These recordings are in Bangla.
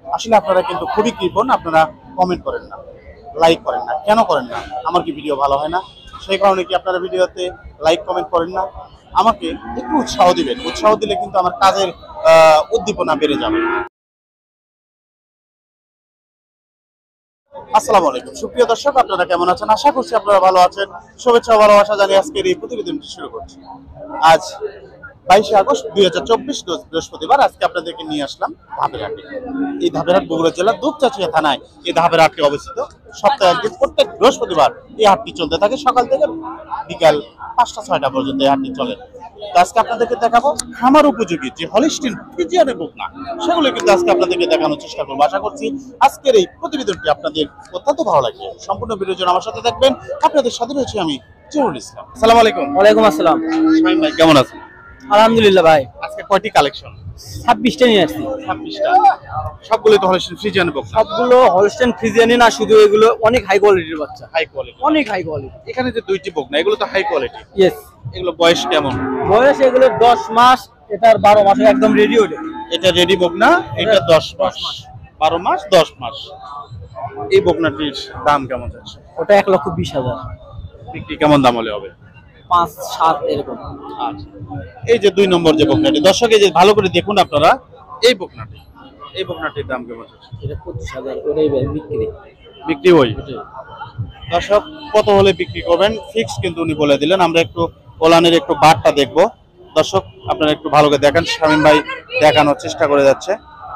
আসলে আপনারা কিন্তু খুবই কৃপণ, আপনারা কমেন্ট করেন না, লাইক করেন না। কেন করেন না? আমার কি ভিডিও ভালো হয় না? সেই কারণে কি আপনারা ভিডিওতে লাইক কমেন্ট করেন না? আমাকে একটু উৎসাহ দিবেন, উৎসাহ দিলে কিন্তু আমার কাজের উদ্দীপনা বেড়ে যাবে। আসসালামু আলাইকুম সুপ্রিয় দর্শক, আপনারা কেমন আছেন? আশা করছি আপনারা ভালো আছেন। শুভেচ্ছা ভালোবাসা জানিয়ে আজকের এই প্রতিবেদনটি শুরু করছি। আজ 22 আগস্ট 2024 রোজ বৃহস্পতিবার। আজকে আপনাদেরকে নিয়ে আসলাম ধাপের হাটে। এই ধাপের হাট বগুড়া জেলার দুপচাচিয়া থানায় এই ধাপের হাটটি অবস্থিত। সপ্তাহে একদিন প্রত্যেক বৃহস্পতিবার এই হাটটি চলতে থাকে সকাল থেকে বিকাল 5টা-6টা পর্যন্ত এই হাটটি চলে। তো আজকে আপনাদেরকে দেখাবো খামার উপযোগী যে হলিস্টিন ফ্রিজিয়ানের বকনা, সেগুলো কিন্তু আজকে আপনাদেরকে দেখানোর চেষ্টা করবো। আশা করছি আজকের এই প্রতিবেদনটি আপনাদের অত্যন্ত ভালো লাগবে। সম্পূর্ণ ভিডিওর জন্য আমার সাথে থাকবেন। আপনাদের সাথে রয়েছে আমি জহুরুল ইসলাম। আসসালামু আলাইকুম। ওয়ালাইকুম আসসালাম। শামীম ভাই কেমন আছেন? আলহামদুলিল্লাহ ভাই। আজকে কয়টি কালেকশন? 26টা নিয়ে আসছি। 26টা। সবগুলো তো হলিস্টিন ফ্রিজিয়ানের বকনা। সবগুলো হলস্টেইন ফ্রিজিয়ানি না, শুধু এগুলো অনেক হাই কোয়ালিটির বাচ্চা। হাই কোয়ালিটি, অনেক হাই কোয়ালিটি। এখানে যে দুইটি বকনা এগুলো তো হাই কোয়ালিটি। ইয়েস। এগুলো বয়স কেমন? বয়স এগুলো 10 মাস, এটার 12 মাস একদম রেডি হলো। এটা রেডি বকনা, এটা 10 মাস, 12 মাস 10 মাস। এই বকনাটির দাম কেমন যাচ্ছে? ওটা 1,20,000। বিক্রি কেমন দাম হলে হবে? 5-7 এরকম। আচ্ছা, এই যে 2 নম্বর যে বকনাটি, দর্শক এই যে ভালো করে দেখুন আপনারা, এই বকনাটির দাম কেমন যাচ্ছে? এটা 25,000 ওটাই বিক্রি। বিক্রি ওই দর্শক কত হলে বিক্রি করবেন ফিক্স কিন্তু উনি বলে দিলেন। আমরা একটু ওলানের একটু বাটটা দেখব। দর্শক আপনারা একটু ভালো করে দেখেন, শামীম ভাই দেখানোর চেষ্টা করে যাচ্ছে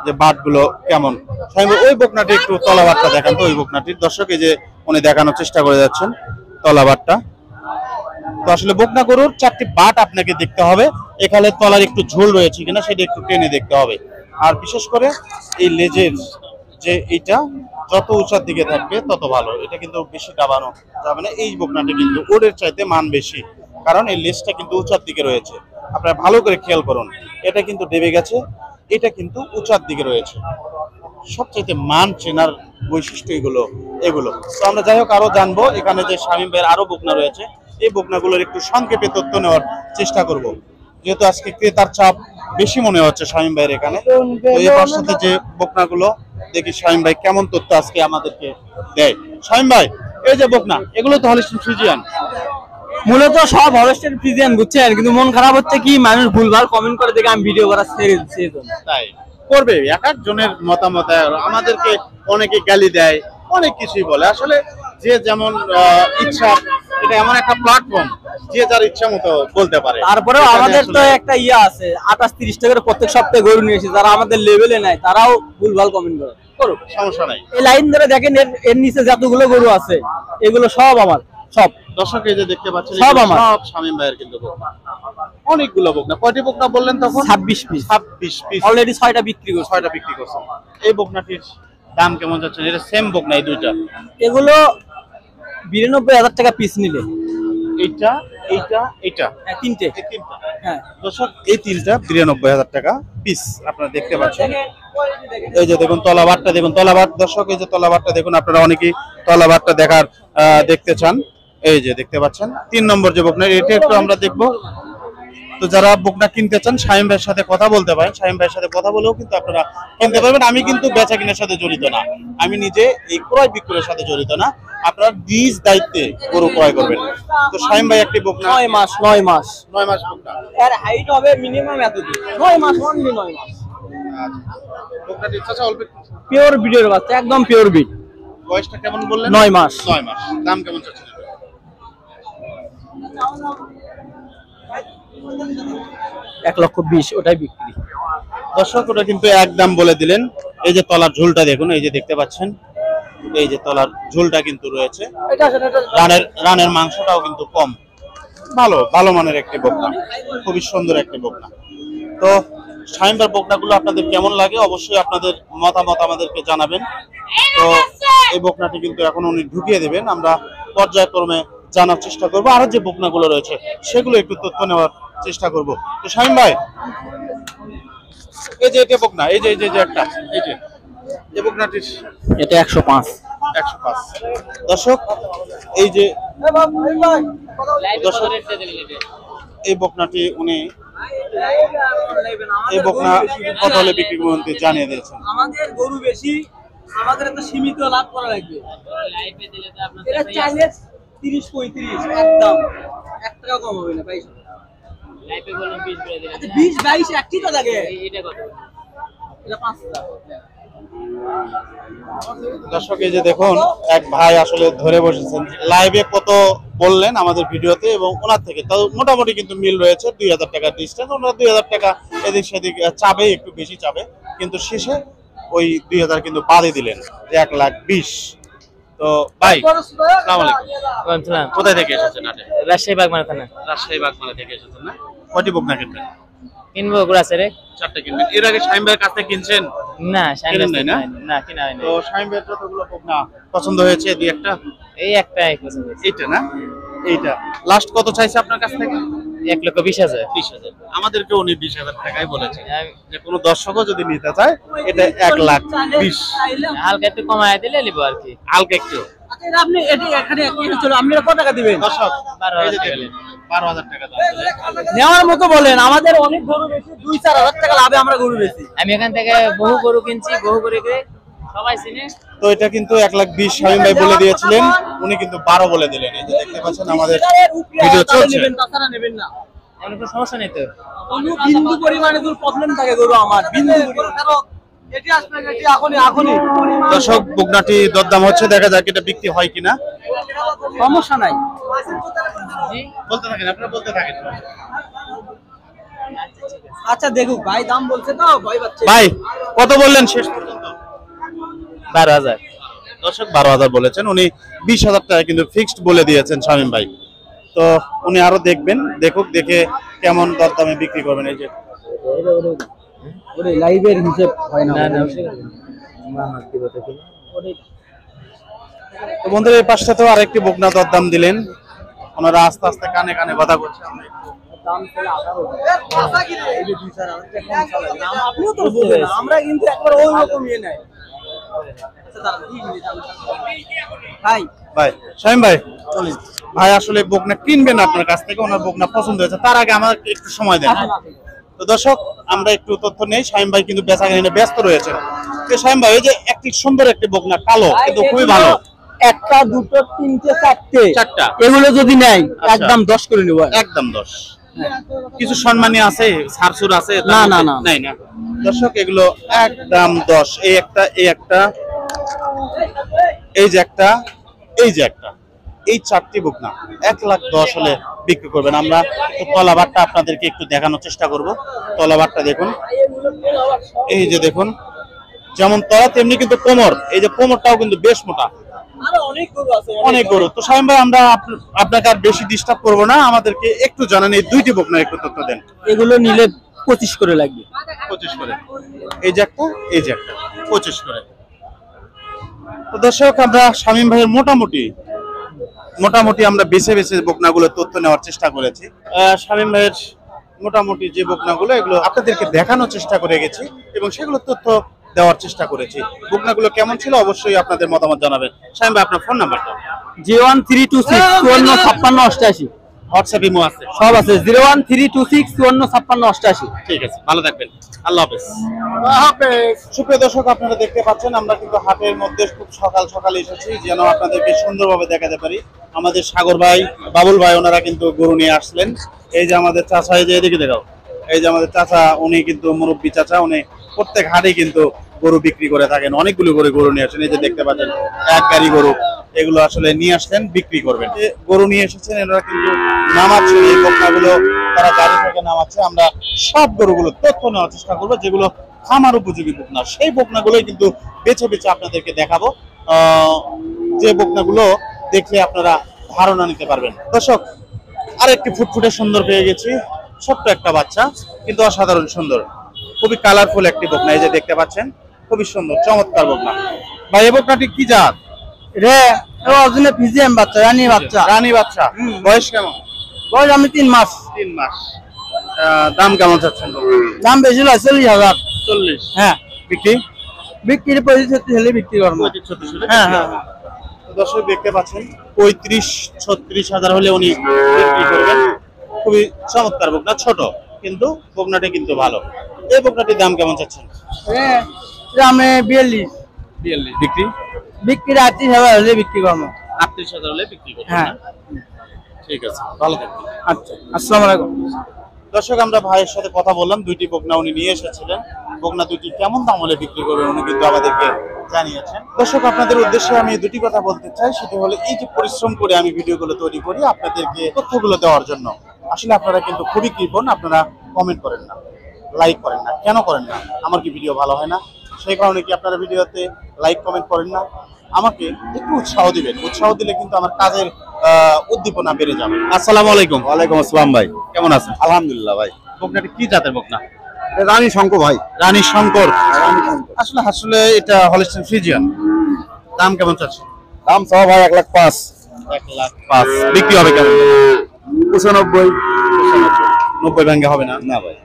যে বাটগুলো কেমন। শামীম ভাই ওই বকনাটি একটু তলা বাটটা দেখান তো, ওই বকনাটির। দর্শক এই যে উনি দেখানোর চেষ্টা করে যাচ্ছেন তলা বাটটা। তো আসলে বকনা গরুর 4টি বাট আপনাকে দেখতে হবে, এখানে তলার একটু ঝোল রয়েছে কিনা সেটা একটু টেনে দেখতে হবে। আর বিশেষ করে এই লেজের যে এইটা যত উঁচার দিকে থাকবে তত ভালো, এটা কিন্তু বেশি দাবানো যাবে না। এই বকনাটি কিন্তু ওরের চাইতে মান বেশি, কারণ এই লেজটা কিন্তু উঁচার দিকে রয়েছে। আপনারা ভালো করে খেয়াল করুন, এটা কিন্তু ডেবে গেছে, এটা কিন্তু উঁচার দিকে রয়েছে। সবচাইতে মান চেনার বৈশিষ্ট্য এগুলো। তো আমরা যাই হোক আরো জানবো, এখানে যে শামীম ভাইয়ের আরো বকনা রয়েছে, এই বকনাগুলোর একটু সংক্ষেপে তথ্য নেওয়ার চেষ্টা করব, যেহেতু আজকে ক্রেতার চাপ বেশি মনে হচ্ছে শামীম ভাইয়ের এখানে। তো এর সাথে যে বকনাগুলো দেখি শামীম ভাই কেমন তথ্য আজকে আমাদেরকে দেয়। শামীম ভাই এই যে বকনা, এগুলো তো হলিস্টিন ফ্রিজিয়ান। মূলত সব হলস্টেইন ফ্রিজিয়ান, বুঝছেন? কিন্তু মন খারাপ হচ্ছে কি মানুষ ভুলভাল কমেন্ট করে দেখে আমি ভিডিও করা ছেড়ে দিচ্ছি। তাই করবে, এক একজনের মতামত। আমাদেরকে অনেকে গালি দেয়, অনেক কিছুই বলে। আসলে যে যেমন ইচ্ছা, এটা এমন একটা প্ল্যাটফর্ম, যে যার ইচ্ছা মতো বলতে পারে। তারপরেও আমাদের তো একটা ইয়ে আছে, 28-30 টাকার প্রত্যেক সপ্তাহে গরু নিয়ে এসে যারা আমাদের লেভেলে নাই তারাও ভুলভাল কমেন্ট করে। করুক, সমস্যা নাই। এই লাইন ধরে দেখেন, এর নিচে যতগুলো গরু আছে এগুলো সব আমার, সব। দর্শক এই যে দেখতে পাচ্ছেন সব আমার, সব শামীম ভাইয়ের কিন্তু বকনা। অনেকগুলো বকনা। কয়টি বকনা বললেন তখন? 26 পিস। 26 পিস। অলরেডি 6টা বিক্রি করছি। 6টা বিক্রি করছেন। এই বকনাটির দাম কেমন যাচ্ছে? এটা সেম বকনা এই দুইটা? এগুলো 92,000 টাকা পিস নিলে। এইটা তিনটে। এই তিনটা। হ্যাঁ দর্শক এই তিনটা 92,000 টাকা পিস। আপনারা দেখতে পাচ্ছেন, এই যে দেখুন তলাবারটা দেখুন, তলাবার। দর্শক এই যে তলাবারটা দেখুন, আপনারা অনেকেই তলাবারটা দেখতে চান। এই যে দেখতে পাচ্ছেন 3 নম্বর যে বকনা, এটা একটু আমরা দেখবো। তো যারা বকনা কিনতে চান শামীম ভাইয়ের সাথে কথা বলতে পারেন, শামীম ভাইয়ের সাথে কথা বলেও কিন্তু আপনারা কিনতে পারবেন। আমি কিন্তু বেচা কিনার সাথে জড়িত না, আমি নিজে এই ক্রয় বিক্রয়ের সাথে জড়িত না। আপনারা নিজ দায়িত্বে গরু ক্রয় করবেন। তো শামীম ভাই একটি বকনা 9 মাস বকনা, এর হাইট হবে মিনিমাম এতদিন। 9 মাস, অনলি 9 মাস। আচ্ছা, বকনাটি চাচা অল্প পিওর বিডের বাচ্চা, একদম পিওর বিড। বয়সটা কেমন বললেন? 9 মাস। 9 মাস। দাম কেমন চাচ্ছেন? 1,20,000 ওটাই বিক্রি। দর্শক ওটা কিন্তু একদম বলে দিলেন। এই যে তলার ঝোলটা দেখুন, এই যে দেখতে পাচ্ছেন, এই যে তলার ঝোলটা কিন্তু রয়েছে। রানের মাংসটাও কিন্তু কম। ভালো মানের একটি বকনা, খুবই সুন্দর একটি বকনা। তো শামীম ভাইয়ের বকনাগুলো আপনাদের কেমন লাগে অবশ্যই আপনাদের মতামত আমাদেরকে জানাবেন। তো এই বকনাটি কিন্তু এখন উনি ঢুকিয়ে দেবেন, আমরা পর্যায়ক্রমে জানার চেষ্টা করবো। আরো যে বকনাগুলো রয়েছে সেগুলো একটু তথ্য নেওয়ার চেষ্টা করব। তো শামীম ভাই এই যে এটা বকনা, এই যে একটা, এই বকনাটির এটা 105। দর্শক এই যে দর্শক এই বকনাটি উনি এই বকনা কত হলে বিক্রি করবেন জানিয়ে দিয়েছেন। আমাদের গরু বেশি, আমাদের তো সীমিত লাভ করা লাগবে। এটা চাইলে 30-35 একদম 1 টাকা কম হবে না ভাই। লাইফে বললাম 20 করে দিলাম। আচ্ছা 20-22 একই তো লাগে। এটা কত? এটা 5 টাকা। দর্শক এই যে দেখুন এক ভাই আসলে ধরে বসেছেন, লাইভে কত বললেন আমাদের ভিডিওতে এবং ওনার থেকে তাও মোটামুটি কিন্তু মিল রয়েছে। 2000 টাকা ডিস্টেন্স, ওনারা 2000 টাকা এদিক সেদিক চাবে, একটু বেশি চাবে, কিন্তু শেষে ওই 2000 কিন্তু বাদে দিলেন, 1,20,000। তো ভাই আসসালামু আলাইকুম, কোথায় থেকে এসেছেন? রাজশাহী বাগমারা থানা। রাজশাহী বাগমারা থেকে এসেছেন না? কয়টি বকনা কিনবেন? কিনবো ঘোড়াছে রে। 4টা কিনবেন। এর আগে শাহিম ভাইয়ের কাছ থেকে কিনছেন? না কিনেন নাই না? না কিনা হয়নি। তো শাহিম ভাইয়ের যতগুলো বকনা পছন্দ হয়েছে দুই একটা? এই একটাই পছন্দ হয়েছে। এইটা না? এইটা লাস্ট কত চাইছে আপনার কাছ থেকে? 1,20,000। 20,000। আমাদেরকে উনি 20,000 টাকাই বলেছে আমি যে কোনো দর্শকও যদি নিতে চায় এটা 1,20,000। হালকা একটু কমায় দিলে নিবো আর কি। হালকা একটু। আচ্ছা এটা আপনি এখানে চলো, আপনি কত টাকা দিবেন? দর্শক 12,000 এই যে টাকা দেখুন, 12,000 টাকা দাম বলে। নেওয়ার মতো বলেন, আমাদের অনেক গরু বেশি, 2-4 হাজার টাকা লাভে আমরা গরু বেশি। আমি এখান থেকে বহু গরু কিনছি, বহু গরু কিনে সবাই চিনে। তো এটা কিন্তু 1,20,000 শাহিম ভাই বলে দিয়েছিলেন, উনি কিন্তু 12 বলে দিলেন। এই যে দেখতে পাচ্ছেন আমাদের ভিডিও চলছে। নেবেন, তাছাড়া নেবেন না। এমন কোনো সমস্যা নেই তো। কোনো বিন্দু পরিমাণে তোর প্রবলেম থাকে গরু আমার, বিন্দু পরিমাণে। এটি আসবে, এটি এখনই দর্শক বকনাটি দরদাম হচ্ছে, দেখা যাক এটা বিক্রি হয় কিনা। সমস্যা নাই। জি বলতে থাকেন, আপনারা বলতে থাকেন। আচ্ছা দেখুক ভাই, দাম বলছে তো ভয় পাচ্ছে। ভাই কত বললেন শেষ পর্যন্ত? 12,000। দর্শক 12,000 বলেছেন, উনি 20,000 টাকা কিন্তু ফিক্সড বলে দিয়েছেন শামীম ভাই। তো উনি আরো দেখবেন, দেখুক, দেখে কেমন দরদামে বিক্রি করবেন। এই যে ওরে লাইভের হিসাব হয় না। না না তো বন্ধুরা এই পাশটা তো আরেকটি বকনা দরদাম দিলেন, ওনারা আস্তে আস্তে কানে কানে কথা বলছে। আমরা একটু দাম ছিল 18,000। এই যে 2-4 হাজার টাকা কম চালাবে। দাম আপনিও তো বুঝবেন, আমরা কিন্তু একবার ওই রকম ইয়ে নাই। আচ্ছা দাঁড়ান, 2 মিনিট ভাই। ভাই শামীম ভাই চলেন, ভাই আসলে বকনা কিনবেন আপনার কাছ থেকে, ওনার বকনা পছন্দ হয়েছে, তার আগে আমাদের একটু সময় দেন। তো দর্শক আমরা একটু তথ্য নেই, শামীম ভাই কিন্তু বেচা কিনে ব্যস্ত রয়েছে। তো শামীম ভাই এই যে একটি সুন্দর একটি বকনা, কালো কিন্তু খুবই ভালো, একটা, দুটো, তিনটে, চারটে, 4টা, এগুলো যদি নেয় আচ্ছা। একদম 10 করে নেব। একদম 10। কিছু সম্মানী আছে, সারসুর আছে? না, না, না। নাই না। দর্শক এগুলো একদম 10। এই একটা, এই একটা, এই যে একটা, এই যে একটা, এই 4টি বকনা 1,10,000 হলে বিক্রি করবেন। আমরা তো তলাবারটা আপনাদেরকে একটু দেখানোর চেষ্টা করব। তলাবারটা দেখুন, এই যে দেখুন, যেমন তলা তেমনি কিন্তু কোমর, এই যে কোমরটাও কিন্তু বেশ মোটা, আরো অনেক গরু আছে, অনেক গরু। তো শামীম ভাই আমরা আপনাকে আর বেশি ডিস্টার্ব করবো না, আমাদেরকে একটু জানান এই 2টি বকনা একটু তথ্য দেন। এগুলো নিলে 25 করে লাগবে। 25 করে। এই যে একটা, এই যে একটা, 25 করে। তো দর্শক আমরা শামীম ভাইয়ের মোটামুটি আমরা বেছে বেছে বকনাগুলো তথ্য নেওয়ার চেষ্টা করেছি। শামীম ভাইয়ের মোটামুটি যে বকনাগুলো, এগুলো আপনাদেরকে দেখানোর চেষ্টা করে গেছি এবং সেগুলো তথ্য দেওয়ার চেষ্টা করেছি। বকনাগুলো কেমন ছিল অবশ্যই আপনাদের মতামত জানাবেন। শামীম ভাই আপনার ফোন নাম্বারটা? 01326545688। হোয়াটসঅ্যাপ ইমো আছে? সব আছে। 01326545688। ঠিক আছে, ভালো থাকবেন, আল্লাহ হাফেজ। সুপ্রিয় দর্শক আপনারা দেখতে পাচ্ছেন আমরা কিন্তু হাটের মধ্যে খুব সকাল সকাল এসেছি যেন আপনাদেরকে সুন্দরভাবে দেখাতে পারি। আমাদের সাগর ভাই, বাবুল ভাই ওনারা কিন্তু গরু নিয়ে আসলেন। এই যে আমাদের চাচা, এই যে এদিকে দেখাও, এই যে আমাদের চাচা, উনি কিন্তু মুরব্বী চাচা, উনি প্রত্যেক হাটে কিন্তু গরু বিক্রি করে থাকেন, অনেকগুলো করে গরু নিয়ে আসেন। এই যে দেখতে পাচ্ছেন এক গাড়ি গরু, এগুলো আসলে নিয়ে আসলেন বিক্রি করবেন। গরু নিয়ে এসেছেন, এনারা কিন্তু নামাচ্ছেন, এই বকনাগুলো তারা গাড়ি থেকে নামাচ্ছে। আমরা সব গরুগুলো তথ্য নেওয়ার চেষ্টা করবো, যেগুলো খামার উপযোগী বকনা, সেই বকনাগুলোই কিন্তু বেছে বেছে আপনাদেরকে দেখাবো, যে বকনাগুলো দেখলে আপনারা ধারণা নিতে পারবেন। দর্শক আরেকটি ফুটফুটে সুন্দর পেয়ে গেছি, ছোট্ট একটা বাচ্চা কিন্তু অসাধারণ সুন্দর, খুবই কালারফুল একটি বকনা। এই যে দেখতে পাচ্ছেন খুবই সুন্দর চমৎকার বকনা। ভাই এই বকনাটি কি জাত? রে অরিজিনাল ফিজিয়াম বাচ্চা, রানী বাচ্চা। রানী বাচ্চা। বয়স কেমন? বয়স আমি 3 মাস। 3 মাস। দাম কেমন চাচ্ছেন? দাম বেশি না, 40,000। 40। হ্যাঁ, বিক্রি 35-36 হলে বিক্রি করবো। হ্যাঁ হ্যাঁ। দর্শক দেখতে পাচ্ছেন 35-36 হাজার হলে উনি বিক্রি করবেন। খুবই চমৎকার বকনা, ছোট। কিন্তু বকনাটি কিন্তু ভালো। এই বকনাটির দাম কেমন চাচ্ছেন? দামে 42 বিক্রি বিক্রি 38,000 হলে বিক্রি করবো। 38,000 হলে বিক্রি করবেন হ্যাঁ। না? ঠিক আছে, ভালো থাকবেন। আচ্ছা, আসসালামু আলাইকুম। দর্শক, আমরা ভাইয়ের সাথে কথা বললাম, দুইটি বকনা উনি নিয়ে এসেছিলেন। বকনা দুটি কেমন দাম হলে বিক্রি করবেন উনি কিন্তু আমাদেরকে জানিয়েছেন। দর্শক, আপনাদের উদ্দেশ্যে আমি দুটি কথা বলতে চাই। সেটা হলো, এই যে পরিশ্রম করে আমি ভিডিওগুলো তৈরি করি আপনাদেরকে তথ্যগুলো দেওয়ার জন্য, আসলে আপনারা কিন্তু খুবই কৃপণ। আপনারা কমেন্ট করেন না, লাইক করেন না। কেন করেন না? আমার কি ভিডিও ভালো হয় না? সেই কারণে কি আপনারা ভিডিওতে লাইক কমেন্ট করেন না? আমাকে একটু উৎসাহ দিবেন। উৎসাহ দিলে কিন্তু আমার কাজের উদ্দীপনা বেড়ে যাবে। আসসালামু আলাইকুম। ওয়ালাইকুম আসসালাম ভাই। কেমন আছেন? আলহামদুলিল্লাহ ভাই। বকনাটি কি জাতের বকনা? রানী শঙ্কর ভাই। রানী শঙ্কর। আসলে আসলে এটা হলিস্টিন ফ্রিজিয়ান। দাম কেমন চাচ্ছেন? দাম সব ভাই 1,05,000। 1,05,000 বিক্রি হবে কেমন? 95। 90 ভাঙ্গা হবে না? না ভাই,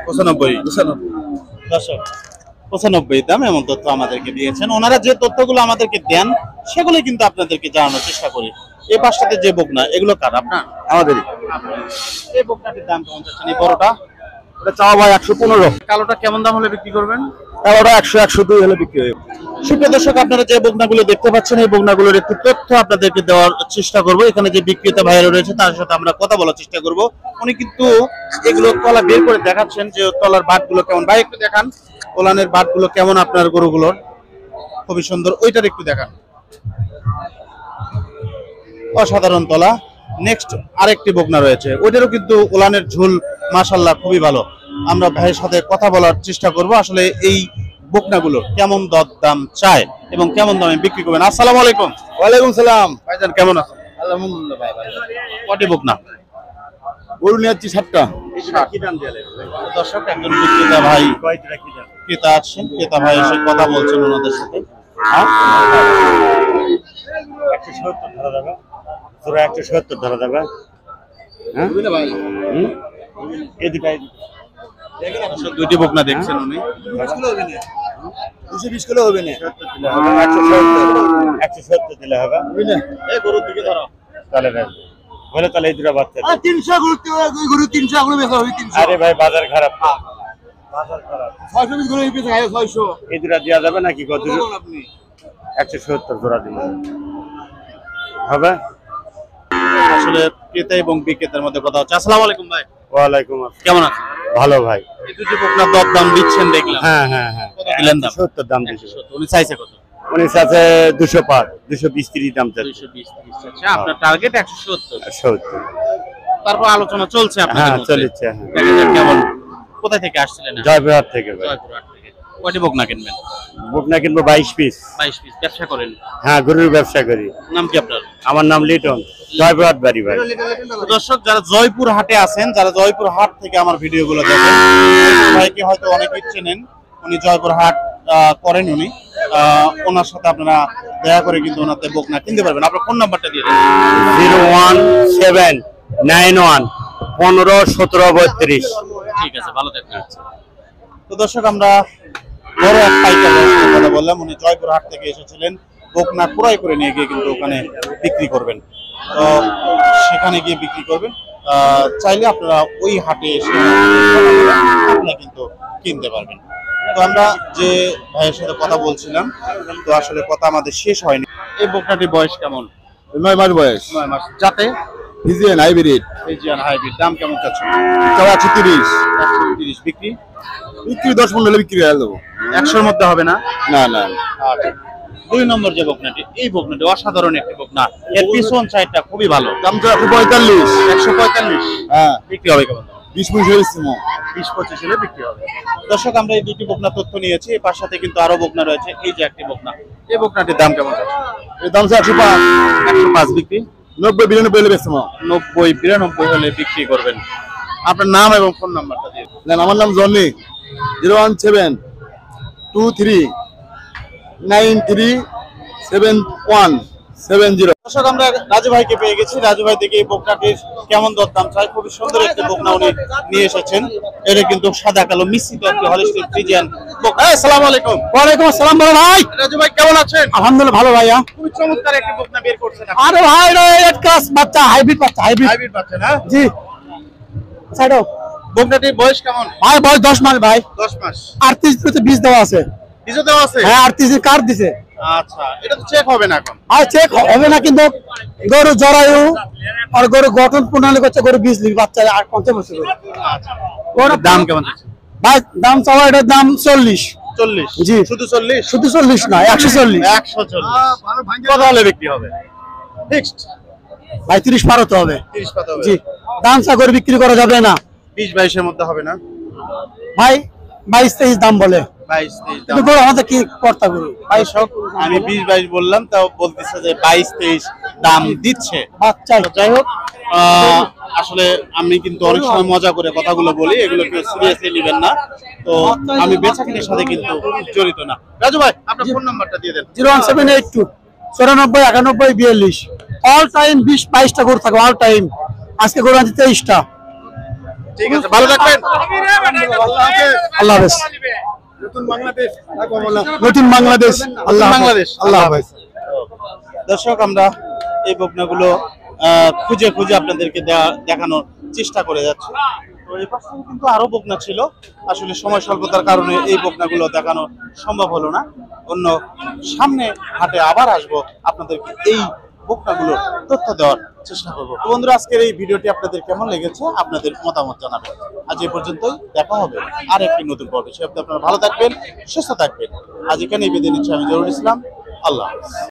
95। দর্শক, 95 দাম এমন তথ্য আমাদেরকে দিয়েছেন। ওনারা যে তথ্যগুলো আমাদেরকে দেন সেগুলো কিন্তু আপনাদেরকে জানানোর চেষ্টা করি। এই পাশটাতে যে বকনা, এগুলো কার? আপনার? আমাদেরই। এই বকনাটির দাম কেমন চাচ্ছেন? এই বড়টা? এটা চাওয়া ভাই 115। কালোটা কেমন দাম হলে বিক্রি করবেন? ওটা 100 102 হলে বিক্রি হবে। সুপ্রিয় দর্শক, আপনারা যে বকনাগুলো দেখতে পাচ্ছেন এই বকনাগুলোর একটু তথ্য আপনাদেরকে দেওয়ার চেষ্টা করব। এখানে যে বিক্রেতা ভাইরা রয়েছে তার সাথে আমরা কথা বলার চেষ্টা করব। উনি কিন্তু এগুলো তলা বের করে দেখাচ্ছেন যে তলার বাটগুলো কেমন। ভাই একটু দেখান ওলানের বাটগুলো কেমন আপনার গরুগুলোর। খুবই সুন্দর। ওইটার একটু দেখান, অসাধারণ তলা। নেক্সট আরেকটি বকনা রয়েছে, ওইটারও কিন্তু ওলানের ঝুল মাশাআল্লাহ খুবই ভালো। আমরা ভাইয়ের সাথে কথা বলার চেষ্টা করব আসলে এই বকনাগুলো কেমন দাম চায় এবং কেমন দামে বিক্রি করবেন। আসসালামু আলাইকুম। ওয়ালাইকুম সালাম। ভাইজান কেমন আছেন? আলহামদুলিল্লাহ ভাই ভালো। কটি বকনা? গরু নিয়ে যাচ্ছি 7টা। দর্শক, একজন বিক্রেতা ভাই ক্রেতা আছেন, ক্রেতা ভাই এসে কথা বলছেন ওনাদের সাথে। 170 ধরা যাবে। পুরো 170 ধরা যাবে। হ্যাঁ ভাই। এদিকে দর্শক, দুইটি বকনা দেখছেন উনি। 220 কিলো হবে না। 170 দিলে হবে। এই গরুর দিকে ধরো। তাহলে বলে তাহলে এই দুটো বাচ্চা। 300 গরু 300 গুলো বেচা হবে 300। আরে ভাই বাজার খারাপ। বাজার খারাপ। 620 গুলো বেচা হয় 600। এই দুটো দেওয়া যাবে নাকি? কত? আপনি 170 জোড়া দিন হবে। আসলে ক্রেতা এবং বিক্রেতার মধ্যে কথা হচ্ছে। আসসালামু আলাইকুম ভাই। ওয়ালাইকুম আসসালাম। কেমন আছেন? ভালো ভাই। এই দুটি বকনা দাম দিচ্ছেন দেখলাম। হ্যাঁ হ্যাঁ হ্যাঁ। কত দিলেন দাম? 70 দাম দিয়েছে। 170। উনি চাইছে কত? উনি আছে 200 পার 220 30 দাম চাচ্ছে। 220 30 চাচ্ছে। আপনার টার্গেট 170। 70। তারপর আলোচনা চলছে আপনাদের হ্যাঁ মধ্যে। চলছে। হ্যাঁ দেখা যাক কেমন। কোথায় থেকে আসছিলেন? জয়পুরহাট থেকে ভাই। জয়পুরহাট থেকে। কয়টি বকনা কিনবেন? বুকনা কিনবো 22 পিস। 22 পিস। ব্যবসা করেন? হ্যাঁ গরুর ব্যবসা করি। নাম কি আপনার? আমার নাম লিটন, জয়পুরহাট বাড়ি ভাই। তো দর্শক, যারা জয়পুর হাটে আছেন, যারা জয়পুর হাট থেকে আমার ভিডিওগুলো দেখেন, ভাইকে হয়তো অনেকেই চেনেন। উনি জয়পুর হাট করেন। উনি ওনার সাথে আপনারা দয়া করে কিন্তু ওনাতে বকনা কিনতে পারবেন। আপনার ফোন নাম্বারটা দিয়ে দেন। 01791 15 17 32। ঠিক আছে, ভালো থাকবেন। তো দর্শক, আমরা বড় এক পাইকার কথা বললাম। উনি জয়পুর হাট থেকে এসেছিলেন বকনা ক্রয় করে নিয়ে গিয়ে কিন্তু ওখানে বিক্রি করবেন। তো সেখানে গিয়ে বিক্রি করবেন। চাইলে আপনারা ওই হাটে এসে আপনারা কিন্তু কিনতে পারবেন। তো আমরা যে ভাইয়ের সাথে কথা বলছিলাম, তো আসলে কথা আমাদের শেষ হয়নি। এই বকনাটির বয়স কেমন? 9 মাস বয়স। 9 মাস। যাতে ফিজিয়ান হাইব্রিড। Friesian hybrid. দাম কেমন চাচ্ছেন? 130। 130 বিক্রি। বিক্রি 10-15 হলে বিক্রি হয়ে যাবো। 100-র মধ্যে হবে না? না না। আচ্ছা। 2 নম্বর যে বকনাটি, এই বকনাটি অসাধারণ একটি বকনা। এর পিছন সাইডটা খুবই ভালো। দাম তো 145। 145। হ্যাঁ বিক্রি হবে কেমন? 20-25 হয়েছে। 20-25 হলে বিক্রি হবে। দর্শক, আমরা এই দুটি বকনা তথ্য নিয়েছি। এর পাশ সাথে কিন্তু আরো বকনা রয়েছে। এই যে একটি বকনা, এই বকনাটির দাম কেমন আছে? এর দাম 105। 105 বিক্রি। 90-92 হলে বেচবো। 90-92 হলে বিক্রি করবেন। আপনার নাম এবং ফোন নাম্বারটা দিয়ে দিন। না, আমার নাম জনি। 017 23 93 7170। দর্শক, আমরা রাজু ভাইকে পেয়ে গেছি। রাজু ভাই থেকে এই বকনাটির কেমন দরদাম চাই। খুবই সুন্দর একটি বকনা উনি নিয়ে এসেছেন। এটা কিন্তু সাদা কালো মিশ্রিত একটি হলিস্টিন ফ্রিজিয়ান বকনা। আসসালামু আলাইকুম। ওয়ালাইকুম আসসালাম বড় ভাই। রাজু ভাই কেমন আছেন? আলহামদুলিল্লাহ ভালো ভাইয়া। খুবই চমৎকার একটি বকনা বের করছেন আপনি। আরে ভাই রে, এক ক্লাস বাচ্চা, হাইব্রিড বাচ্চা, হাইব্রিড। হাইব্রিড বাচ্চা না? জি। সাইডো। বকনাটির বয়স কেমন? ভাই বয়স 10 মাস ভাই। 10 মাস। 38 দিনে বীজ দেওয়া আছে। বীজ দেওয়া আছে? হ্যাঁ 38 কার্ড দিছে। আচ্ছা, এটা তো চেক হবে না এখন। আর চেক হবে না, কিন্তু গরু জরায়ু আর গরু গঠন প্রণালী করছে, গরু বীজ লিবি বাচ্চা আর 50 বছর করে। আচ্ছা, গরুর দাম কেমন আছে? ভাই দাম চাওয়া, এটার দাম 40। 40? জি। শুধু 40? শুধু 40 না, 140। 140 কত হলে বিক্রি হবে? ফিক্সড ভাই 30 পার হতে হবে। 30 কত হবে? জি। দাম চা করে বিক্রি করা যাবে না 20-22 এর মধ্যে হবে না? ভাই। 22-23 দাম বলে, 22-23 দাম। কিন্তু গরু আমাদের কি করতে হবে? দর্শক, আমি 20-22 বললাম, তাও বলতেছে যে 22-23 দাম দিচ্ছে। বাচ্চা তো যাই হোক, আসলে আমি কিন্তু অনেক সময় মজা করে কথাগুলো বলি, এগুলো কেউ সিরিয়াসলি নেবেন না। তো আমি বেচাকেনার সাথে কিন্তু জড়িত না। রাজু ভাই, আপনার ফোন নাম্বারটা দিয়ে দেন। 01782 94 91 42। অল টাইম 20-22টা গরু থাকে, অল টাইম। আজকে গরু আছে 23টা। ঠিক আছে, ভালো থাকবেন। আল্লাহ হাফেজ। নতুন বাংলাদেশ। নতুন বাংলাদেশ। আল্লাহ হাফেজ। বাংলাদেশ। আল্লাহ হাফেজ। দর্শক, আমরা এই বকনাগুলো খুঁজে খুঁজে আপনাদেরকে দেখানোর চেষ্টা করে যাচ্ছি। তো এই পাশে কিন্তু আরো বকনা ছিল, আসলে সময় স্বল্পতার কারণে এই বকনাগুলো দেখানো সম্ভব হলো না। অন্য সামনে হাটে আবার আসবো, আপনাদেরকে এই বকনাগুলোর তথ্য দেওয়ার চেষ্টা করবো। তো বন্ধুরা, আজকের এই ভিডিওটি আপনাদের কেমন লেগেছে আপনাদের মতামত জানাবেন। আজ এই পর্যন্তই, দেখা হবে আর একটি নতুন পর্বে। সে আপনারা ভালো থাকবেন, সুস্থ থাকবেন। আজ এখানেই বিদায় নিচ্ছি আমি জহুরুল ইসলাম। আল্লাহ হাফেজ।